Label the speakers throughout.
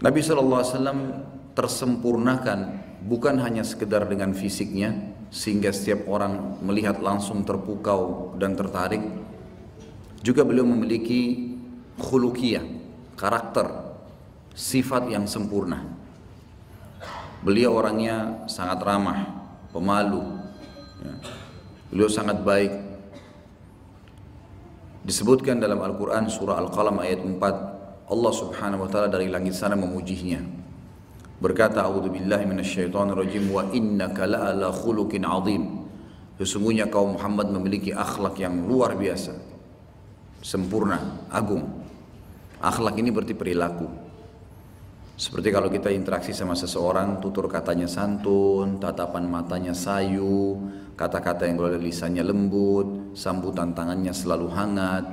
Speaker 1: Nabi SAW tersempurnakan bukan hanya sekedar dengan fisiknya sehingga setiap orang melihat langsung terpukau dan tertarik, juga beliau memiliki khuluqiyah, karakter, sifat yang sempurna. Beliau orangnya sangat ramah, pemalu, ya. Beliau sangat baik. Disebutkan dalam Al-Quran surah Al-Qalam ayat 4, Allah subhanahu wa ta'ala dari langit sana memujinya, berkata, a'udzubillahi minasyaitonirrajim, wa innaka la'ala khuluqin azim. Sesungguhnya kaum Muhammad memiliki akhlak yang luar biasa, sempurna, agung. Akhlak ini berarti perilaku. Seperti kalau kita interaksi sama seseorang, tutur katanya santun, tatapan matanya sayu, kata-kata yang keluar dari lisannya lembut, sambutan tangannya selalu hangat,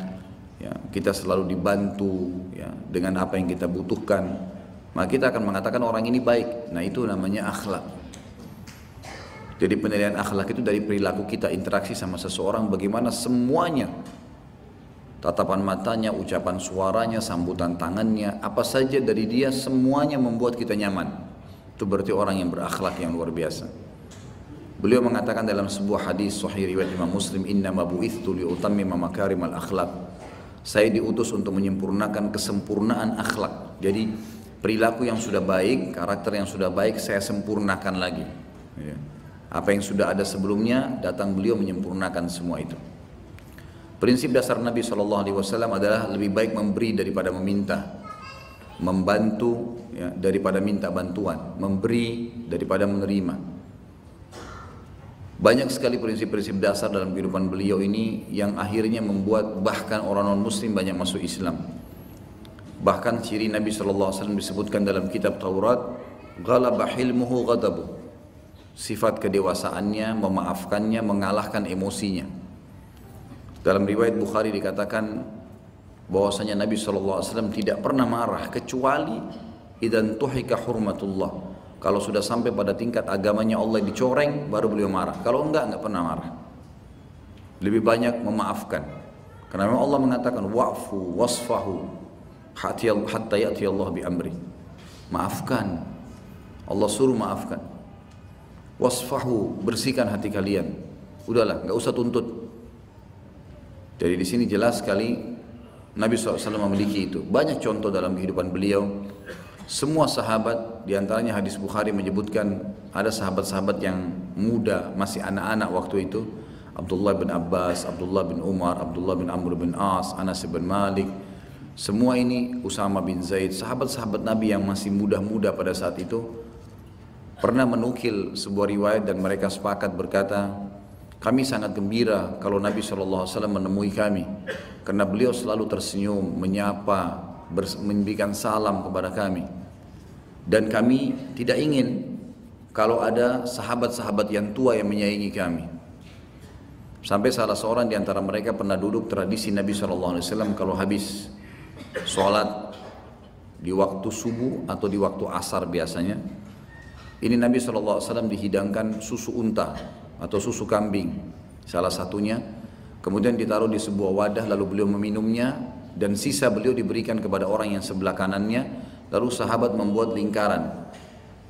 Speaker 1: ya, kita selalu dibantu, ya, dengan apa yang kita butuhkan, maka kita akan mengatakan orang ini baik. Nah, itu namanya akhlak. Jadi penilaian akhlak itu dari perilaku kita, interaksi sama seseorang, bagaimana semuanya, tatapan matanya, ucapan suaranya, sambutan tangannya, apa saja dari dia, semuanya membuat kita nyaman. Itu berarti orang yang berakhlak yang luar biasa. Beliau mengatakan dalam sebuah hadis sahih riwayat Imam Muslim, innama bu'ithtu liutammima makarimal akhlak. Saya diutus untuk menyempurnakan kesempurnaan akhlak. Jadi perilaku yang sudah baik, karakter yang sudah baik, saya sempurnakan lagi. Apa yang sudah ada sebelumnya, datang beliau menyempurnakan semua itu. Prinsip dasar Nabi SAW adalah lebih baik memberi daripada meminta, membantu, ya, daripada minta bantuan, memberi daripada menerima. Banyak sekali prinsip-prinsip dasar dalam kehidupan beliau ini yang akhirnya membuat bahkan orang non-muslim banyak masuk Islam. Bahkan ciri Nabi SAW disebutkan dalam kitab Taurat, ghalaba hilmuhu ghadabu. Sifat kedewasaannya, memaafkannya, mengalahkan emosinya. Dalam riwayat Bukhari dikatakan bahwasanya Nabi SAW tidak pernah marah kecuali idan tuhika hurmatullah. Kalau sudah sampai pada tingkat agamanya Allah dicoreng, baru beliau marah. Kalau enggak pernah marah. Lebih banyak memaafkan. Karena memang Allah mengatakan wa'fu wasfahu hatta ya'ti Allah bi amri. Maafkan. Allah suruh maafkan. Wasfahu, bersihkan hati kalian. Udahlah, enggak usah tuntut. Jadi di sini jelas sekali Nabi SAW memiliki itu. Banyak contoh dalam kehidupan beliau. Semua sahabat, diantaranya hadis Bukhari menyebutkan ada sahabat-sahabat yang muda, masih anak-anak waktu itu. Abdullah bin Abbas, Abdullah bin Umar, Abdullah bin Amr bin As, Anas bin Malik. Semua ini, Usama bin Zaid, sahabat-sahabat Nabi yang masih muda-muda pada saat itu, pernah menukil sebuah riwayat dan mereka sepakat berkata, kami sangat gembira kalau Nabi SAW menemui kami, karena beliau selalu tersenyum, menyapa, memberikan salam kepada kami. Dan kami tidak ingin kalau ada sahabat-sahabat yang tua yang menyaingi kami. Sampai salah seorang di antara mereka pernah duduk, tradisi Nabi SAW kalau habis sholat di waktu subuh atau di waktu asar biasanya, ini Nabi SAW dihidangkan susu unta atau susu kambing salah satunya, kemudian ditaruh di sebuah wadah, lalu beliau meminumnya dan sisa beliau diberikan kepada orang yang sebelah kanannya. Lalu sahabat membuat lingkaran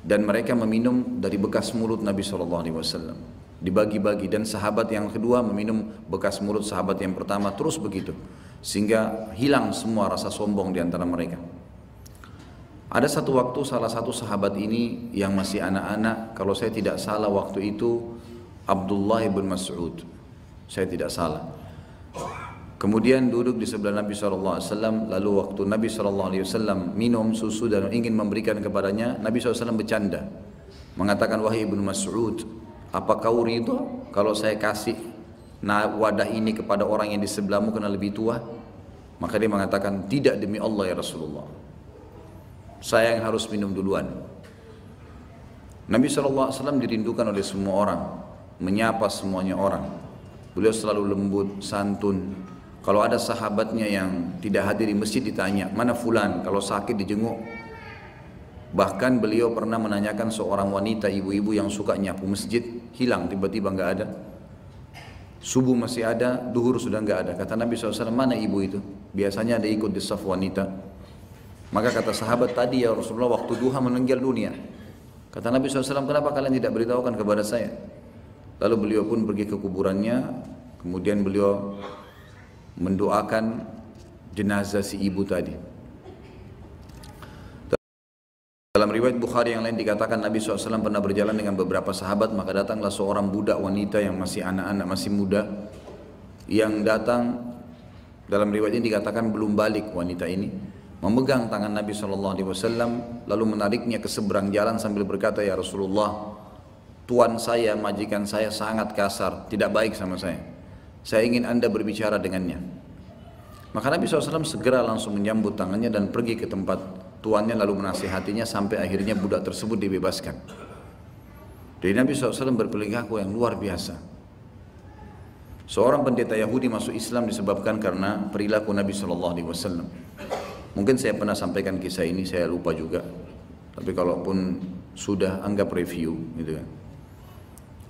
Speaker 1: dan mereka meminum dari bekas mulut Nabi SAW, dibagi-bagi, dan sahabat yang kedua meminum bekas mulut sahabat yang pertama, terus begitu sehingga hilang semua rasa sombong di antara mereka. Ada satu waktu salah satu sahabat ini yang masih anak-anak, kalau saya tidak salah waktu itu Abdullah bin Mas'ud, saya tidak salah. Kemudian duduk di sebelah Nabi SAW, lalu waktu Nabi SAW minum susu dan ingin memberikan kepadanya, Nabi SAW bercanda, mengatakan, wahai Ibnu Mas'ud, apa kau ridha kalau saya kasih wadah ini kepada orang yang di sebelahmu karena lebih tua? Maka dia mengatakan, tidak demi Allah ya Rasulullah, saya yang harus minum duluan. Nabi SAW dirindukan oleh semua orang, menyapa semuanya orang. Beliau selalu lembut, santun. Kalau ada sahabatnya yang tidak hadir di masjid ditanya, mana fulan, kalau sakit dijenguk. Bahkan beliau pernah menanyakan seorang wanita, ibu-ibu yang suka nyapu masjid, hilang tiba-tiba nggak ada. Subuh masih ada, duhur sudah nggak ada. Kata Nabi SAW, mana ibu itu? Biasanya ada ikut di saf wanita. Maka kata sahabat tadi, ya Rasulullah, waktu duha meninggal dunia. Kata Nabi SAW, kenapa kalian tidak beritahukan kepada saya? Lalu beliau pun pergi ke kuburannya, kemudian beliau mendoakan jenazah si ibu tadi. Dalam riwayat Bukhari yang lain dikatakan Nabi SAW pernah berjalan dengan beberapa sahabat, maka datanglah seorang budak wanita yang masih anak-anak, masih muda, yang datang, dalam riwayat ini dikatakan belum balik wanita ini, memegang tangan Nabi SAW lalu menariknya ke seberang jalan sambil berkata, ya Rasulullah, tuan saya, majikan saya sangat kasar, tidak baik sama saya ingin Anda berbicara dengannya. Maka Nabi SAW segera langsung menyambut tangannya dan pergi ke tempat tuannya lalu menasihatinya sampai akhirnya budak tersebut dibebaskan. Jadi Nabi SAW berperilaku yang luar biasa. Seorang pendeta Yahudi masuk Islam disebabkan karena perilaku Nabi SAW. Mungkin saya pernah sampaikan kisah ini, saya lupa juga. Tapi kalaupun sudah, anggap review, gitu kan.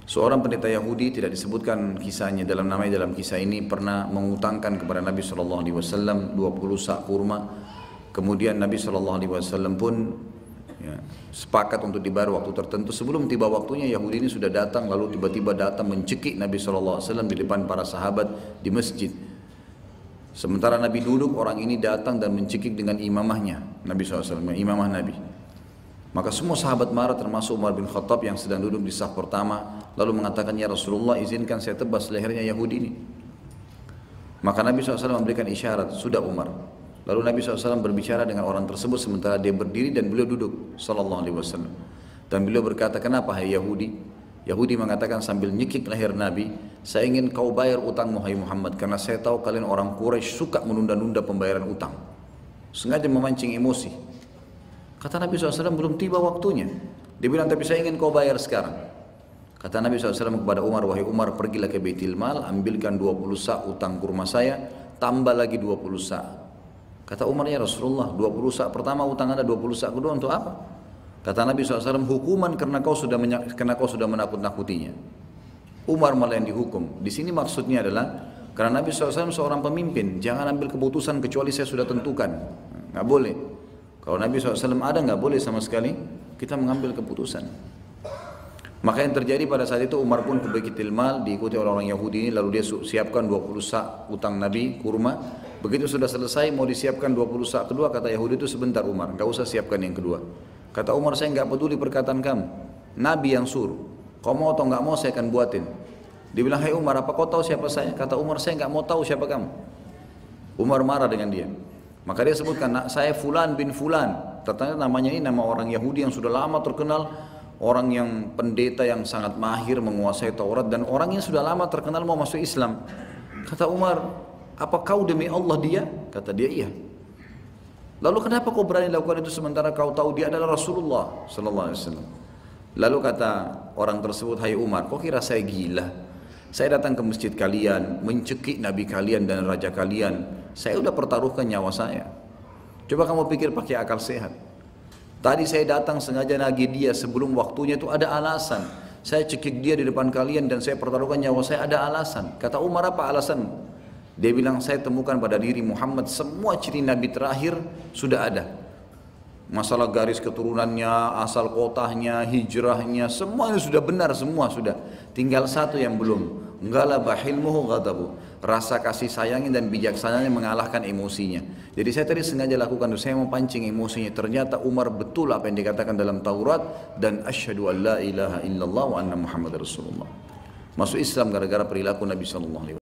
Speaker 1: Seorang pendeta Yahudi, tidak disebutkan kisahnya dalam namanya, dalam kisah ini pernah mengutangkan kepada Nabi SAW 20 sak kurma. Kemudian Nabi SAW pun ya, sepakat untuk dibayar waktu tertentu. Sebelum tiba waktunya, Yahudi ini sudah datang, lalu tiba-tiba datang mencekik Nabi SAW di depan para sahabat di masjid. Sementara Nabi duduk, orang ini datang dan mencekik dengan imamahnya Nabi SAW, imamah Nabi. Maka semua sahabat marah, termasuk Umar bin Khattab yang sedang duduk di saf pertama, lalu mengatakan, ya Rasulullah, izinkan saya tebas lehernya Yahudi ini. Maka Nabi SAW memberikan isyarat, sudah Umar. Lalu Nabi SAW berbicara dengan orang tersebut sementara dia berdiri dan beliau duduk SAW. Dan beliau berkata, kenapa hai Yahudi? Yahudi mengatakan sambil nyekik leher Nabi, saya ingin kau bayar utangmu hai Muhammad, karena saya tahu kalian orang Quraisy suka menunda-nunda pembayaran utang. Sengaja memancing emosi. Kata Nabi SAW, belum tiba waktunya. Dia bilang, tapi saya ingin kau bayar sekarang. Kata Nabi SAW kepada Umar, wahai Umar, pergilah ke Baitul Mal, ambilkan 20 sak utang kurma saya, tambah lagi 20 sak. Kata Umar, ya Rasulullah, 20 sak pertama utang Anda, 20 sak kedua untuk apa? Kata Nabi SAW, hukuman karena kau sudah menakut-nakutinya. Umar malah yang dihukum. Di sini maksudnya adalah karena Nabi SAW seorang pemimpin, jangan ambil keputusan kecuali saya sudah tentukan. Nggak boleh. Kalau Nabi SAW ada, nggak boleh sama sekali kita mengambil keputusan. Maka yang terjadi pada saat itu, Umar pun ke Baitul Mal, diikuti oleh orang Yahudi ini, lalu dia siapkan 20 sak utang Nabi kurma. Begitu sudah selesai, mau disiapkan 20 sak kedua, kata Yahudi itu, sebentar Umar, nggak usah siapkan yang kedua. Kata Umar, saya nggak peduli perkataan kamu, Nabi yang suruh, kau mau atau nggak mau saya akan buatin. Dia bilang, hai Umar, apa kau tahu siapa saya? Kata Umar, saya nggak mau tahu siapa kamu. Umar marah dengan dia. Maka dia sebutkan, saya Fulan bin Fulan. Ternyata namanya ini nama orang Yahudi yang sudah lama terkenal, orang yang pendeta yang sangat mahir menguasai Taurat, dan orangnya sudah lama terkenal mau masuk Islam. Kata Umar, apa kau demi Allah dia? Kata dia, iya. Lalu kenapa kau berani lakukan itu sementara kau tahu dia adalah Rasulullah sallallahu alaihi wasallam? Lalu kata orang tersebut, hai Umar, kau kira saya gila? Saya datang ke masjid kalian, mencekik Nabi kalian dan raja kalian. Saya sudah pertaruhkan nyawa saya. Coba kamu pikir pakai akal sehat. Tadi saya datang sengaja nagih dia sebelum waktunya, itu ada alasan. Saya cekik dia di depan kalian dan saya pertaruhkan nyawa saya, ada alasan. Kata Umar, apa alasan? Dia bilang, saya temukan pada diri Muhammad semua ciri Nabi terakhir sudah ada. Masalah garis keturunannya, asal kotahnya, hijrahnya, semuanya sudah benar, semua sudah. Tinggal satu yang belum. Ghalaba hilmuhu ghadabu. Rasa kasih sayangnya dan bijaksananya mengalahkan emosinya. Jadi saya tadi sengaja lakukan itu, saya memancing emosinya. Ternyata Umar betul apa yang dikatakan dalam Taurat, dan asyhadu an la ilaha illallah wa anna Muhammad Rasulullah. Masuk Islam gara-gara perilaku Nabi sallallahu alaihi wasallam.